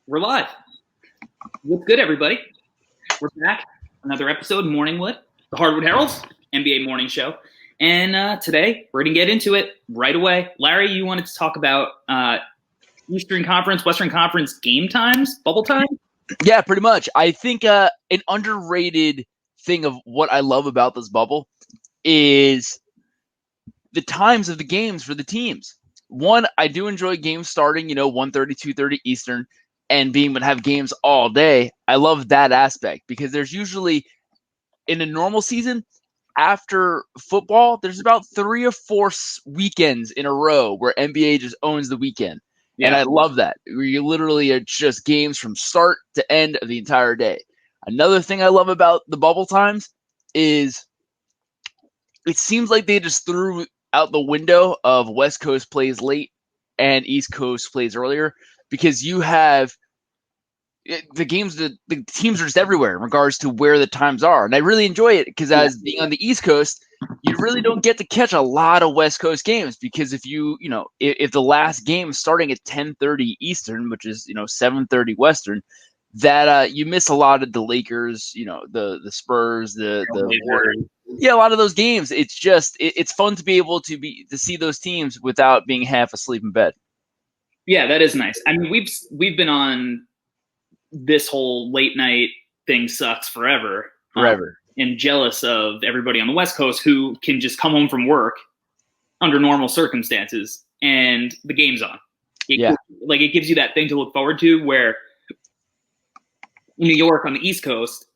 We're live. What's good, everybody? We're back. Another episode, Morningwood, the Hardwood Herald's NBA morning show. And today, we're going to get into it right away. Larry, you wanted to talk about Eastern Conference, Western Conference game times, bubble time? Yeah, pretty much. I think an underrated thing of what I love about this bubble is the times of the games for the teams. One, I do enjoy games starting, 1:30, 2:30 Eastern, and being able to have games all day. I love that aspect because there's usually, in a normal season, after football, there's about 3 or 4 weekends in a row where NBA just owns the weekend. Yeah. And I love that. Where you literally are just games from start to end of the entire day. Another thing I love about the bubble times is it seems like they just threw out the window of West Coast plays late and East Coast plays earlier, because you have the games, the teams are just everywhere in regards to where the times are. And I really enjoy it because as being on the East Coast, you really don't get to catch a lot of West Coast games, because if if the last game is starting at 10:30 Eastern, which is, 7:30 Western, that you miss a lot of the Lakers, the Spurs, the Warriors. Yeah, a lot of those games. It's just it's fun to be able to see those teams without being half asleep in bed. Yeah, that is nice. I mean, we've been on this whole late night thing sucks forever. And jealous of everybody on the West Coast who can just come home from work under normal circumstances and the game's on. It gives you that thing to look forward to, where in New York on the East Coast,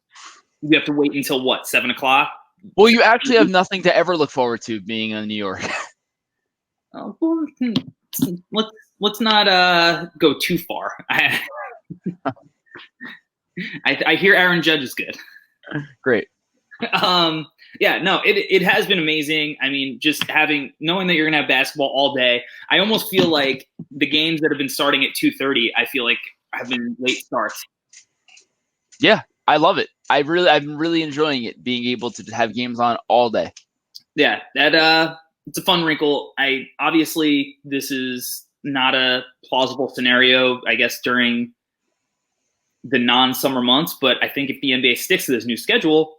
you have to wait until 7 o'clock? Well, you actually have nothing to ever look forward to being in New York. Let's not go too far. I hear Aaron Judge is good. Great. It has been amazing. I mean, just knowing that you're gonna have basketball all day. I almost feel like the games that have been starting at 2:30, I feel like have been late starts. Yeah, I love it. I'm really enjoying it, being able to have games on all day. Yeah, that it's a fun wrinkle. Obviously this is not a plausible scenario, I guess, during the non-summer months, but I think if the NBA sticks to this new schedule,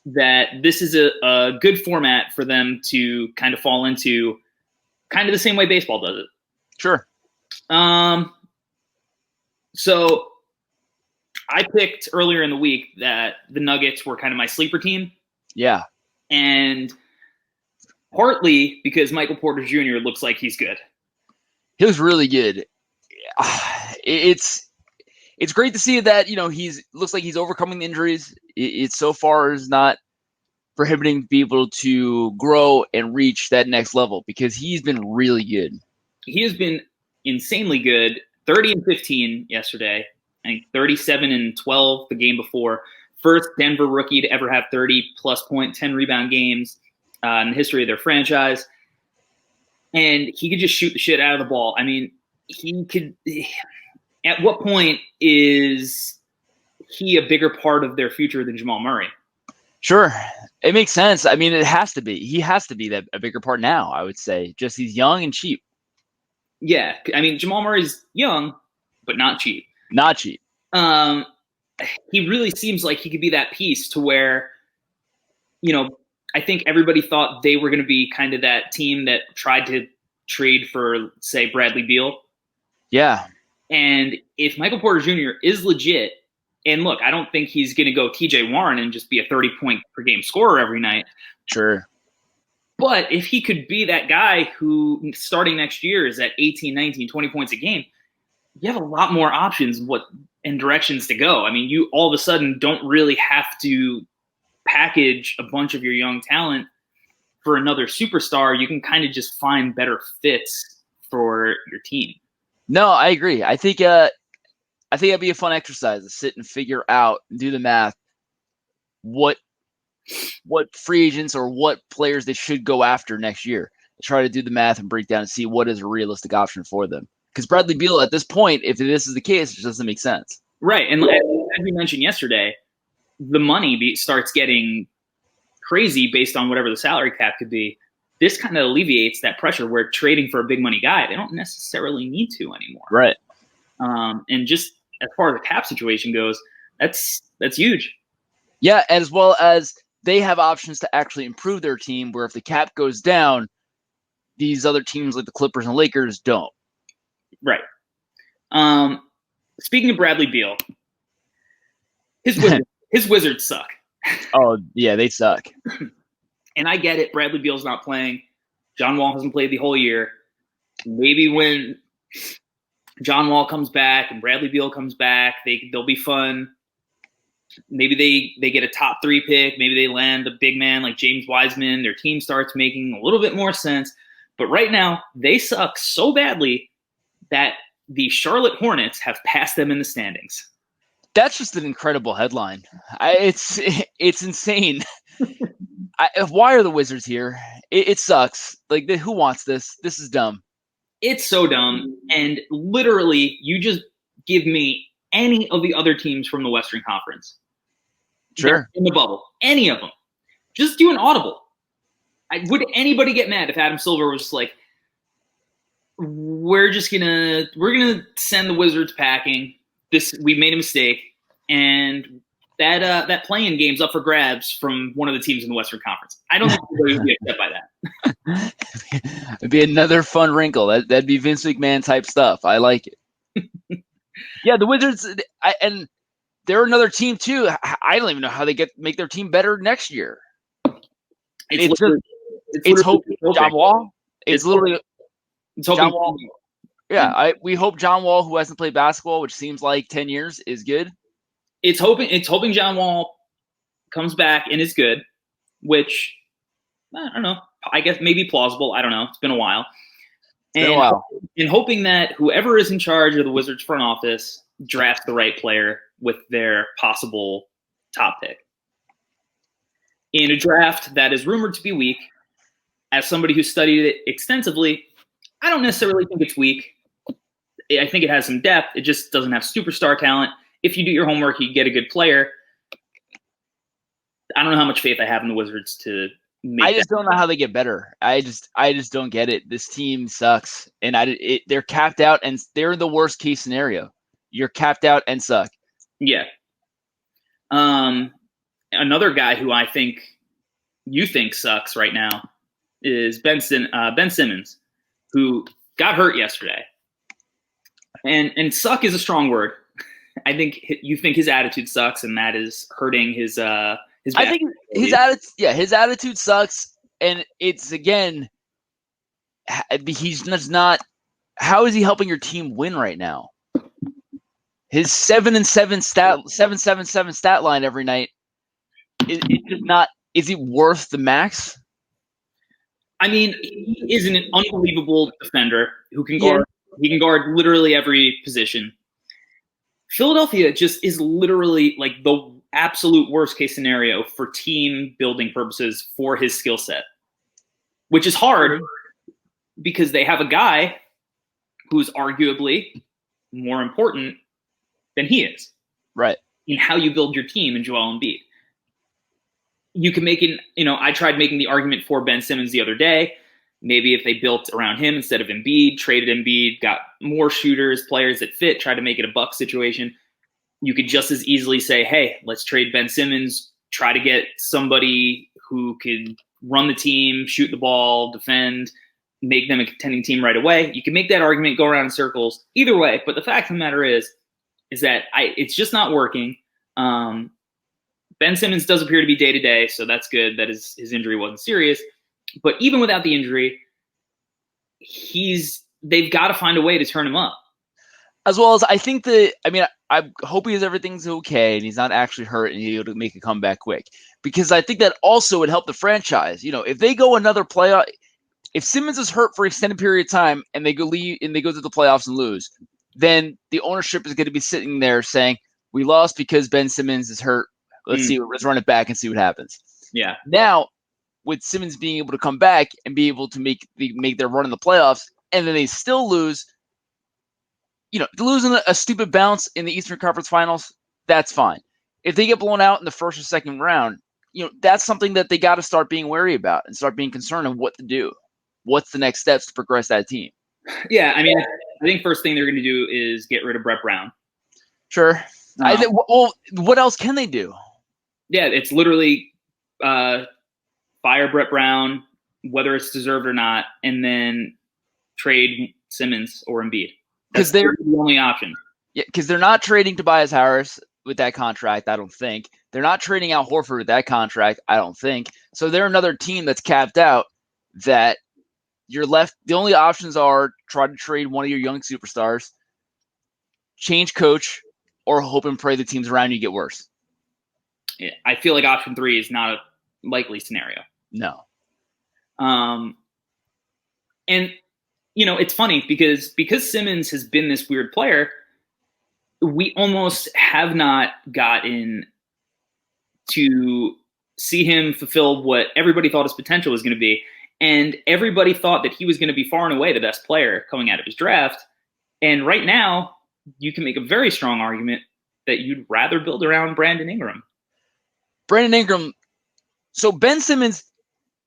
that this is a good format for them to kind of fall into, kind of the same way baseball does it. Sure. So I picked earlier in the week that the Nuggets were kind of my sleeper team. Yeah. And partly because Michael Porter Jr. looks like he's good. He was really good. It's great to see that, looks like he's overcoming the injuries. It so far is not prohibiting people to grow and reach that next level, because he's been really good. He has been insanely good. 30 and 15 yesterday. I think 37 and 12 the game before. First Denver rookie to ever have 30-plus point, 10 rebound games in the history of their franchise. And he could just shoot the shit out of the ball. I mean, he could. At what point is he a bigger part of their future than Jamal Murray? Sure. It makes sense. I mean, it has to be. He has to be a bigger part now, I would say. Just he's young and cheap. Yeah. I mean, Jamal Murray's young, but not cheap. Not cheap. He really seems like he could be that piece to where, I think everybody thought they were going to be kind of that team that tried to trade for, say, Bradley Beal. Yeah. And if Michael Porter Jr. is legit, and look, I don't think he's going to go TJ Warren and just be a 30-point per game scorer every night. Sure. But if he could be that guy who, starting next year, is at 18, 19, 20 points a game, you have a lot more options and directions to go. I mean, you all of a sudden don't really have to package a bunch of your young talent for another superstar. You can kind of just find better fits for your team. No, I agree. I think it'd be a fun exercise to sit and figure out and do the math what free agents or what players they should go after next year. Try to do the math and break down and see what is a realistic option for them. Because Bradley Beal, at this point, if this is the case, it just doesn't make sense. Right. And as we mentioned yesterday, the money starts getting crazy based on whatever the salary cap could be. This kind of alleviates that pressure where trading for a big money guy, they don't necessarily need to anymore. Right. And just as far as the cap situation goes, that's huge. Yeah, as well as they have options to actually improve their team, where if the cap goes down, these other teams like the Clippers and Lakers don't. Right. Speaking of Bradley Beal, his Wizards suck. Oh, yeah, they suck. And I get it. Bradley Beal's not playing. John Wall hasn't played the whole year. Maybe when John Wall comes back and Bradley Beal comes back, they'll be fun. Maybe they get a top 3 pick. Maybe they land a big man like James Wiseman. Their team starts making a little bit more sense. But right now, they suck so badly that the Charlotte Hornets have passed them in the standings. That's just an incredible headline. It's insane. Why are the Wizards here? It sucks. Like, who wants this? This is dumb. It's so dumb. And literally, you just give me any of the other teams from the Western Conference. Sure. In the bubble. Any of them. Just do an audible. Would anybody get mad if Adam Silver was just like, we're gonna send the Wizards packing. We made a mistake, and that play-in game's up for grabs from one of the teams in the Western Conference. I don't think anybody would be upset by that. It'd be another fun wrinkle. That'd be Vince McMahon type stuff. I like it. Yeah, the Wizards, and they're another team too. I don't even know how they make their team better next year. It's hope John Wall. It's literally John Wall. Yeah, we hope John Wall, who hasn't played basketball, which seems like 10 years, is good. It's hoping John Wall comes back and is good, which I don't know. I guess maybe plausible. I don't know. It's been a while. And hoping that whoever is in charge of the Wizards front office drafts the right player with their possible top pick. In a draft that is rumored to be weak, as somebody who studied it extensively, I don't necessarily think it's weak. I think it has some depth. It just doesn't have superstar talent. If you do your homework, you get a good player. I don't know how much faith I have in the Wizards to make I just don't know how they get better. I just don't get it. This team sucks, and they're capped out, and they're the worst case scenario. You're capped out and suck. Yeah. Another guy who I think you think sucks right now is Ben Simmons, who got hurt yesterday. And suck is a strong word. I think you think his attitude sucks, and that is hurting his. I think his attitude. Yeah, his attitude sucks, and it's again. He's just not. How is he helping your team win right now? His 7-7 stat line every night. It's just not. Is he worth the max? I mean, he is an unbelievable defender who can guard. Yeah. He can guard literally every position. Philadelphia just is literally like the absolute worst case scenario for team building purposes for his skill set, which is hard because they have a guy who's arguably more important than he is. Right. In how you build your team in Joel Embiid. You can make it, I tried making the argument for Ben Simmons the other day. Maybe if they built around him instead of Embiid, traded Embiid, got more shooters, players that fit, try to make it a Buck situation, you could just as easily say, hey, let's trade Ben Simmons, try to get somebody who could run the team, shoot the ball, defend, make them a contending team right away. You can make that argument, go around in circles, either way. But the fact of the matter is that it's just not working. Ben Simmons does appear to be day-to-day, so that's good that his injury wasn't serious. But even without the injury, they've got to find a way to turn him up. As well as I hope everything's okay and he's not actually hurt and he'll make a comeback quick. Because I think that also would help the franchise. If they go another playoff, if Simmons is hurt for an extended period of time and they go to the playoffs and lose, then the ownership is going to be sitting there saying, we lost because Ben Simmons is hurt. Let's run it back and see what happens. Yeah. Now, with Simmons being able to come back and be able to make their run in the playoffs, and then they still lose, losing a stupid bounce in the Eastern Conference Finals, that's fine. If they get blown out in the first or second round, that's something that they got to start being wary about and start being concerned of what to do. What's the next steps to progress that team? Yeah, I mean, I think first thing they're going to do is get rid of Brett Brown. Sure. Well, what else can they do? Yeah, it's literally fire Brett Brown, whether it's deserved or not, and then trade Simmons or Embiid. Because they're the only option. Yeah, because they're not trading Tobias Harris with that contract, I don't think. They're not trading Al Horford with that contract, I don't think. So they're another team that's capped out that you're left. The only options are try to trade one of your young superstars, change coach, or hope and pray the teams around you get worse. Yeah, I feel like option 3 is not a likely scenario. No. And, it's funny because Simmons has been this weird player, we almost have not gotten to see him fulfill what everybody thought his potential was going to be. And everybody thought that he was going to be far and away the best player coming out of his draft. And right now, you can make a very strong argument that you'd rather build around Brandon Ingram. So Ben Simmons,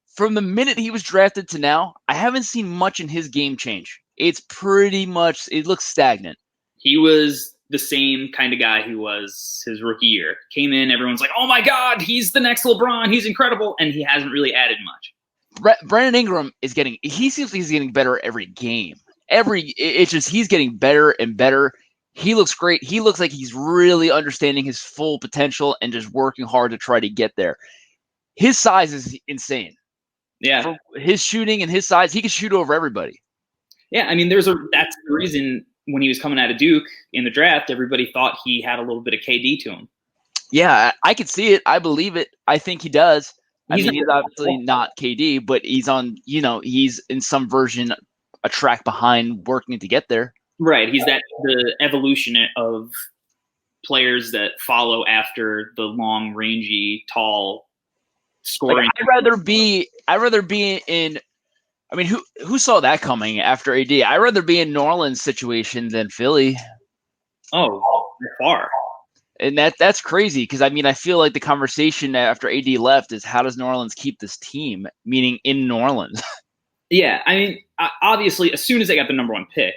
from the minute he was drafted to now, I haven't seen much in his game change. It's pretty much, it looks stagnant. He was the same kind of guy he was his rookie year. Came in, everyone's like, oh my God, he's the next LeBron. He's incredible. And he hasn't really added much. Brandon Ingram he seems like he's getting better every game. He's getting better and better. He looks great. He looks like he's really understanding his full potential and just working hard to try to get there. His size is insane. Yeah. For his shooting and his size, he can shoot over everybody. Yeah, I mean, that's the reason when he was coming out of Duke in the draft, everybody thought he had a little bit of KD to him. Yeah, I could see it. I believe it. I think he does. He's obviously not KD, but he's he's in some version a track behind working to get there. Right. He's the evolution of players that follow after the long, rangy, tall scoring. I'd rather be in. I mean, who saw that coming after AD? I'd rather be in New Orleans situation than Philly. Oh, far. And that's crazy because, I mean, I feel like the conversation after AD left is how does New Orleans keep this team, meaning in New Orleans? Yeah, I mean, obviously, as soon as they got the number 1 pick.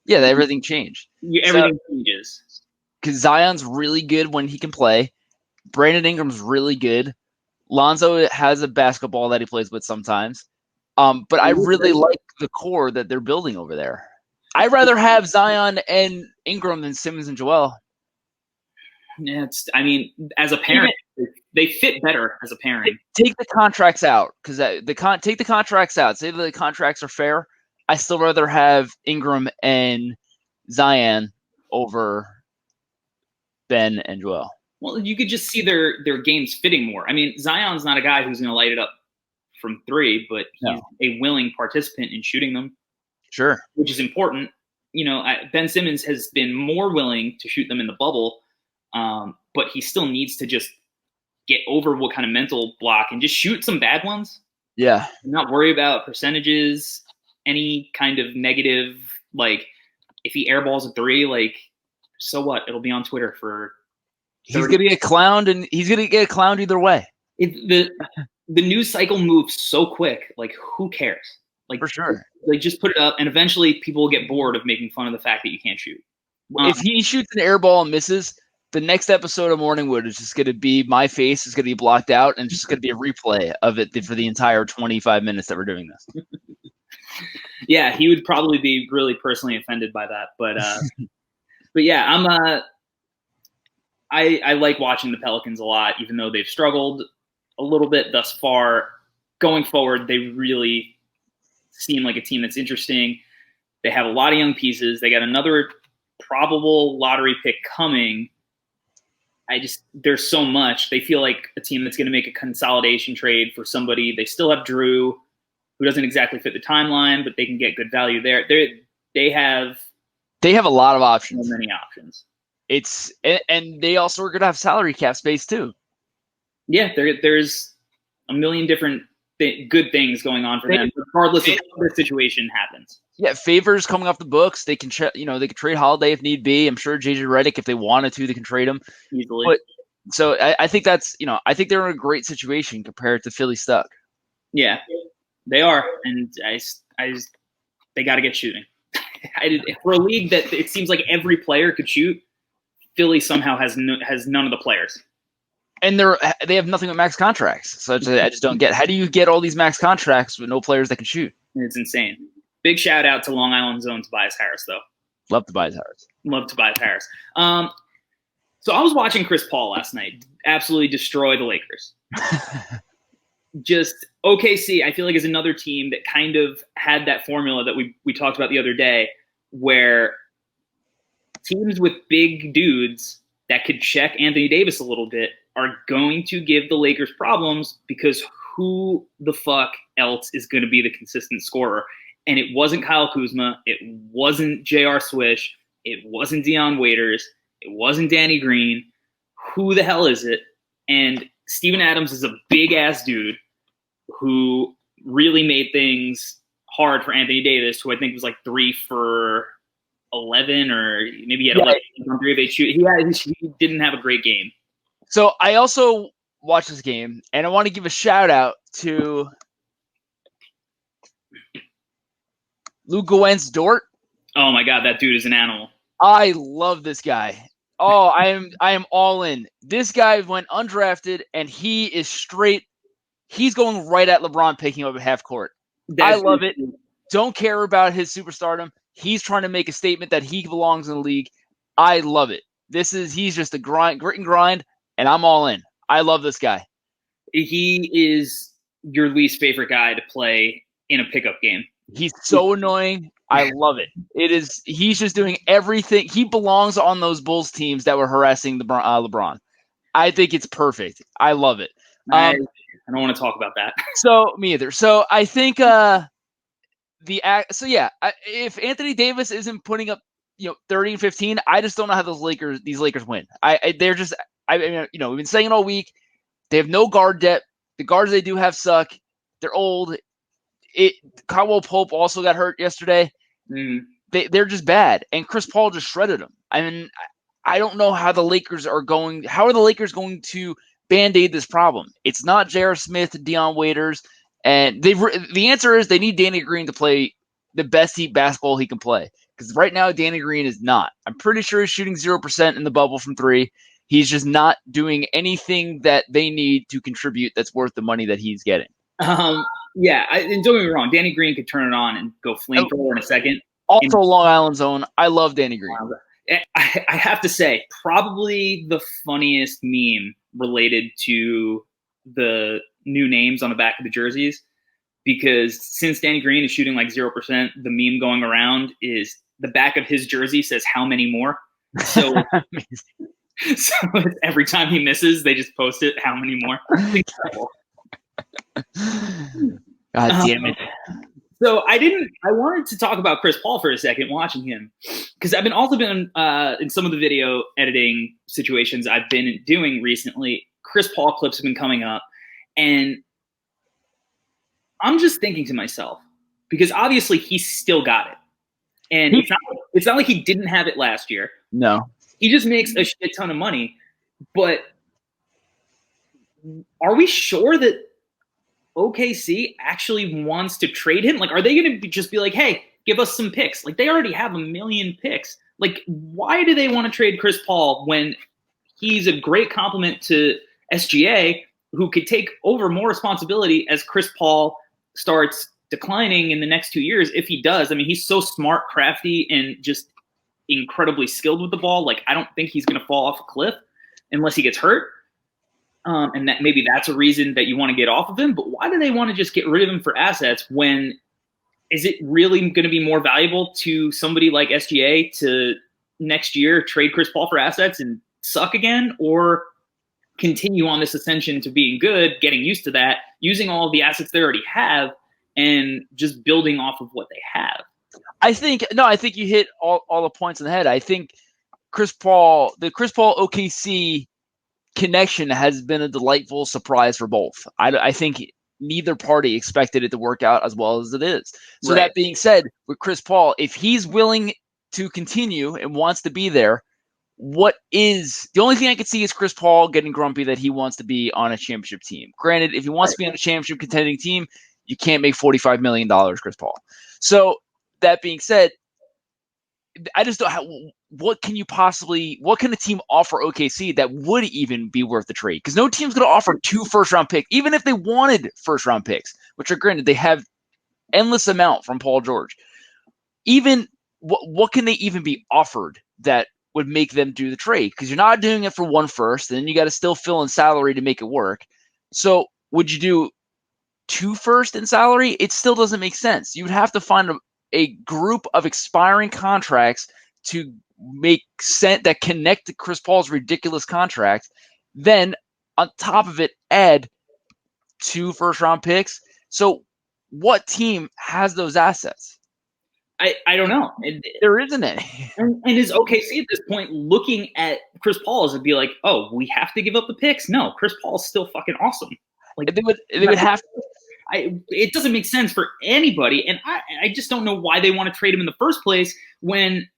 Yeah, everything changed. Everything changes. Because Zion's really good when he can play. Brandon Ingram's really good. Lonzo has a basketball that he plays with sometimes. But I really like the core that they're building over there. I'd rather have Zion and Ingram than Simmons and Joel. Yeah, as a parent, they fit better as a pairing. Take the contracts out because take the contracts out. Say that the contracts are fair. I still rather have Ingram and Zion over Ben and Joel. Well, you could just see their games fitting more. I mean, Zion's not a guy who's going to light it up from 3, but he's a willing participant in shooting them. Sure. Which is important. Ben Simmons has been more willing to shoot them in the bubble, but he still needs to just get over what kind of mental block and just shoot some bad ones. Yeah. Not worry about percentages, any kind of negative, like if he airballs a 3, like, so what? It'll be on Twitter for 30. He's going to get clowned, and he's going to get clowned either way. The news cycle moves so quick. Like, who cares? Like, for sure. Like, just put it up, and eventually people will get bored of making fun of the fact that you can't shoot. If he shoots an air ball and misses, the next episode of Morningwood is just going to be my face is going to be blocked out, and just going to be a replay of it for the entire 25 minutes that we're doing this. Yeah, he would probably be really personally offended by that, but yeah, I like watching the Pelicans a lot, even though they've struggled a little bit thus far. Going forward, they really seem like a team that's interesting. They have a lot of young pieces. They got another probable lottery pick coming. There's so much. They feel like a team that's going to make a consolidation trade for somebody. They still have Drew, who doesn't exactly fit the timeline, but they can get good value there. They have a lot of options. So many options. And they also are going to have salary cap space too. Yeah, there's a million different good things going on for them, regardless of what the situation happens. Yeah, favors coming off the books. They can they can trade Holiday if need be. I'm sure JJ Redick, if they wanted to, they can trade him easily. But so I think that's I think they're in a great situation compared to Philly stuck. Yeah, they are, and they got to get shooting. For a league that it seems like every player could shoot, Philly somehow has none of the players. And they have nothing but max contracts. So I just don't get, how do you get all these max contracts with no players that can shoot? It's insane. Big shout out to Long Island Zone Tobias Harris, though. Love Tobias Harris. Love Tobias Harris. So I was watching Chris Paul last night absolutely destroy the Lakers. Just OKC, I feel like, is another team that kind of had that formula that we talked about the other day, where teams with big dudes that could check Anthony Davis a little bit are going to give the Lakers problems, because who the fuck else is going to be the consistent scorer? And it wasn't Kyle Kuzma. It wasn't J.R. Swish. It wasn't Deion Waiters. It wasn't Danny Green. Who the hell is it? And Steven Adams is a big-ass dude who really made things hard for Anthony Davis, who I think was like 3 for 11, or maybe he had 11 on 3 of 8 shoot. He didn't have a great game. So I also watched this game, and I want to give a shout-out to Luguentz Dort. Oh, my God, that dude is an animal. I love this guy. Oh, I am all in. This guy went undrafted, and he is straight. He's going right at LeBron, picking up at half court. I love it. Don't care about his superstardom. He's trying to make a statement that he belongs in the league. I love it. He's just a grit and grind, and I'm all in. I love this guy. He is your least favorite guy to play in a pickup game. He's so annoying. I love it. He's just doing everything. He belongs on those Bulls teams that were harassing LeBron. I think it's perfect. I love it. I don't want to talk about that. So me either. So I think if Anthony Davis isn't putting up 30 and 15, I just don't know how these Lakers win. We've been saying it all week. They have no guard depth. The guards they do have suck. They're old. Caldwell Pope also got hurt yesterday. They're just bad, and Chris Paul just shredded them. I mean, I don't know how the Lakers are going. How are the Lakers going to band-aid this problem? It's not J.R. Smith, Deion Waiters, and the answer is they need Danny Green to play the best Heat basketball he can play. Because right now, Danny Green is not. I'm pretty sure he's shooting 0% in the bubble from 3. He's just not doing anything that they need to contribute that's worth the money that he's getting. Yeah, and don't get me wrong, Danny Green could turn it on and go flamethrower in a second. Also, Long Island Zone. I love Danny Green. I have to say, probably the funniest meme related to the new names on the back of the jerseys, because since Danny Green is shooting like 0%, the meme going around is the back of his jersey says how many more. So, so every time he misses, they just post it how many more. God damn it. So I wanted to talk about Chris Paul for a second watching him, because I've also been in some of the video editing situations I've been doing recently. Chris Paul clips have been coming up, and I'm just thinking to myself, because obviously he's still got it. And it's not like he didn't have it last year. No. He just makes a shit ton of money. But are we sure that OKC actually wants to trade him? Like, are they going to just be like, hey, give us some picks? Like, they already have 1 million picks. Like, why do they want to trade Chris Paul when he's a great compliment to SGA, who could take over more responsibility as Chris Paul starts declining in the next 2 years? If he does, I mean, he's so smart, crafty, and just incredibly skilled with the ball. Like, I don't think he's going to fall off a cliff unless he gets hurt. And that maybe that's a reason that you want to get off of him. But why do they want to just get rid of him for assets when is it really going to be more valuable to somebody like SGA to next year trade Chris Paul for assets and suck again, or continue on this ascension to being good, getting used to that, using all of the assets they already have, and just building off of what they have? I think you hit all the points on the head. I think the Chris Paul OKC connection has been a delightful surprise for both. I think neither party expected it to work out as well as it is. So right. That being said, with Chris Paul, if he's willing to continue and wants to be there, the only thing I could see is Chris Paul getting grumpy that he wants to be on a championship team. Granted, if he wants to be on a championship contending team, you can't make $45 million, Chris Paul. So that being said, I just don't. What can a team offer OKC that would even be worth the trade? Because no team's going to offer 2 first-round picks, even if they wanted first-round picks, which are granted they have endless amount from Paul George. Even what can they even be offered that would make them do the trade? Because you're not doing it for 1 first, and then you got to still fill in salary to make it work. So would you do 2 first in salary? It still doesn't make sense. You would have to find a group of expiring contracts to make sense that connect to Chris Paul's ridiculous contract. Then on top of it, add 2 first-round picks. So what team has those assets? I don't know. There isn't any. And is OKC at this point looking at Chris Paul as to be like, oh, we have to give up the picks? No, Chris Paul's still fucking awesome. Like They would have to. It doesn't make sense for anybody, and I just don't know why they want to trade him in the first place when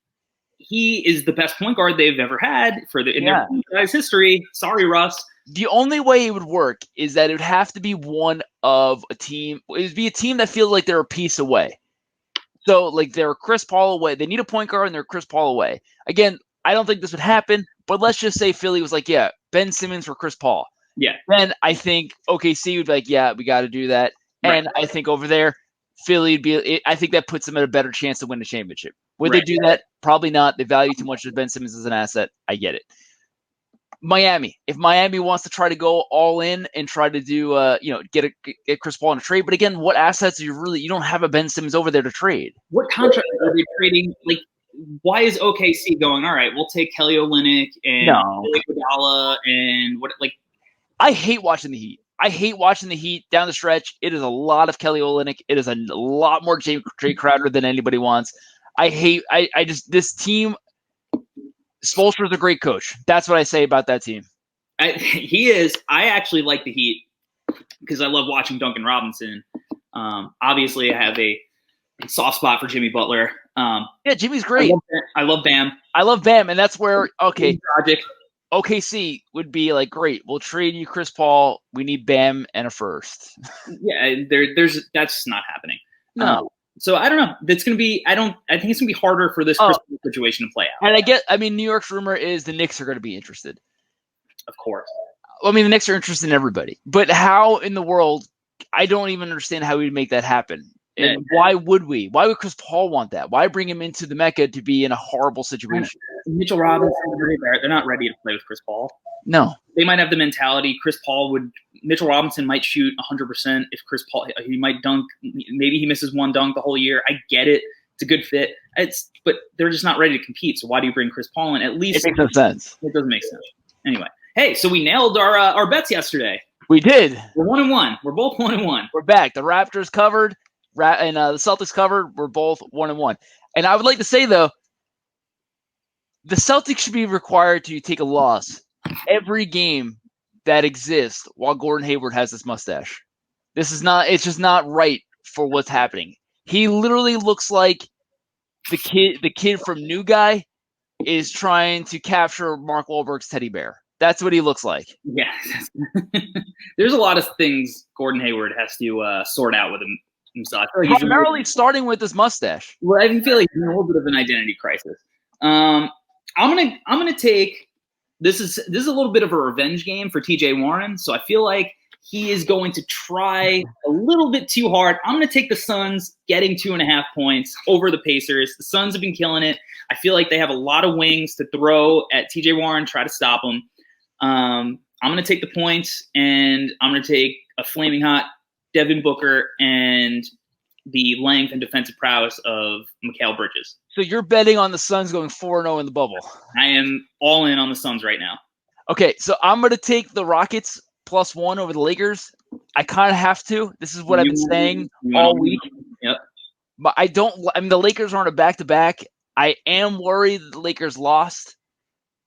he is the best point guard they've ever had in their franchise history. Sorry, Russ. The only way it would work is that it would have to be one of a team. It would be a team that feels like they're a piece away. So, like, they're Chris Paul away. They need a point guard, and they're Chris Paul away. Again, I don't think this would happen, but let's just say Philly was like, yeah, Ben Simmons for Chris Paul. Yeah. Then I think OKC would be like, yeah, we got to do that. Right. And I think over there, Philly would be. I think that puts them at a better chance to win the championship. Would they do that? Probably not. They value too much of Ben Simmons as an asset. I get it. Miami. If Miami wants to try to go all in and try to do, get Chris Paul in a trade, but again, what assets you don't have a Ben Simmons over there to trade? What contract are they trading? Like, why is OKC going? All right, we'll take Kelly Olynyk and Billy Iguodala and what? Like, I hate watching the Heat. I hate watching the Heat down the stretch. It is a lot of Kelly Olynyk. It is a lot more Jay Crowder than anybody wants. This team. Spoelstra's a great coach. That's what I say about that team. He is. I actually like the Heat because I love watching Duncan Robinson. Obviously, I have a soft spot for Jimmy Butler. Jimmy's great. I love Bam. I love Bam, and that's where OKC would be like, great. We'll trade you Chris Paul. We need Bam and a first. Yeah, that's not happening. No. So I don't know. That's going to be. I think it's going to be harder for this Chris Paul situation to play out. And New York's rumor is the Knicks are going to be interested. Of course. Well, I mean, the Knicks are interested in everybody, but how in the world? I don't even understand how we'd make that happen. And why would we? Why would Chris Paul want that? Why bring him into the Mecca to be in a horrible situation? Mitchell Robinson, they're not ready to play with Chris Paul. No. They might have the mentality. Mitchell Robinson might shoot 100% if Chris Paul, he might dunk. Maybe he misses one dunk the whole year. I get it. It's a good fit. But they're just not ready to compete. So why do you bring Chris Paul in? At least it makes no sense. It doesn't make sense. Anyway. Hey, so we nailed our bets yesterday. We did. We're 1-1. We're both 1-1. We're back. The Raptors covered. And the Celtics covered. We're both 1-1. And I would like to say, though, the Celtics should be required to take a loss every game that exists while Gordon Hayward has this mustache. It's just not right for what's happening. He literally looks like the kid from New Guy is trying to capture Mark Wahlberg's teddy bear. That's what he looks like. Yeah. There's a lot of things Gordon Hayward has to sort out with himself. Primarily starting with his mustache. Well, I feel like he's in a little bit of an identity crisis. I'm gonna take this is a little bit of a revenge game for TJ Warren. So I feel like he is going to try a little bit too hard. I'm gonna take the Suns getting 2.5 points over the Pacers. The Suns have been killing it. I feel like they have a lot of wings to throw at TJ Warren, try to stop him. I'm going to take the points, and I'm going to take a flaming hot Devin Booker and the length and defensive prowess of Mikal Bridges. So you're betting on the Suns going 4-0 in the bubble. I am all in on the Suns right now. Okay, so I'm going to take the Rockets +1 over the Lakers. I kind of have to. This is what I've been saying all week. Yep. But the Lakers aren't a back-to-back. I am worried that the Lakers lost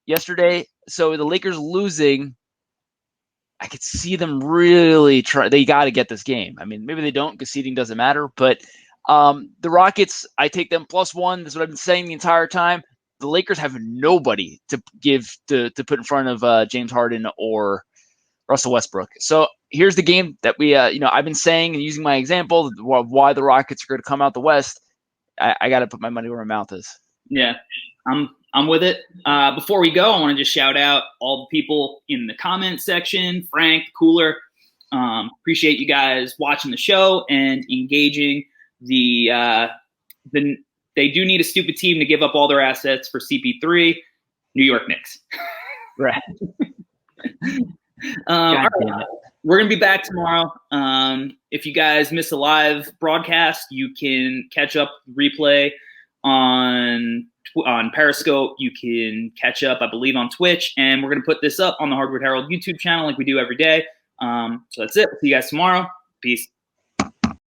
yesterday. So the Lakers losing, I could see them really try. They got to get this game. I mean, maybe they don't because seeding doesn't matter. But the Rockets, I take them +1. This is what I've been saying the entire time. The Lakers have nobody to give to put in front of James Harden or Russell Westbrook. So here's the game that we, I've been saying and using my example of why the Rockets are going to come out the West. I got to put my money where my mouth is. Yeah, I'm with it. Before we go, I want to just shout out all the people in the comment section. Frank, Cooler. Appreciate you guys watching the show and engaging. They do need a stupid team to give up all their assets for CP3. New York Knicks. Right. All right. We're going to be back tomorrow. If you guys miss a live broadcast, you can catch up, replay on Periscope. You can catch up, I believe, on Twitch. And we're going to put this up on the Hardwood Herald YouTube channel like we do every day. So that's it. See you guys tomorrow. Peace.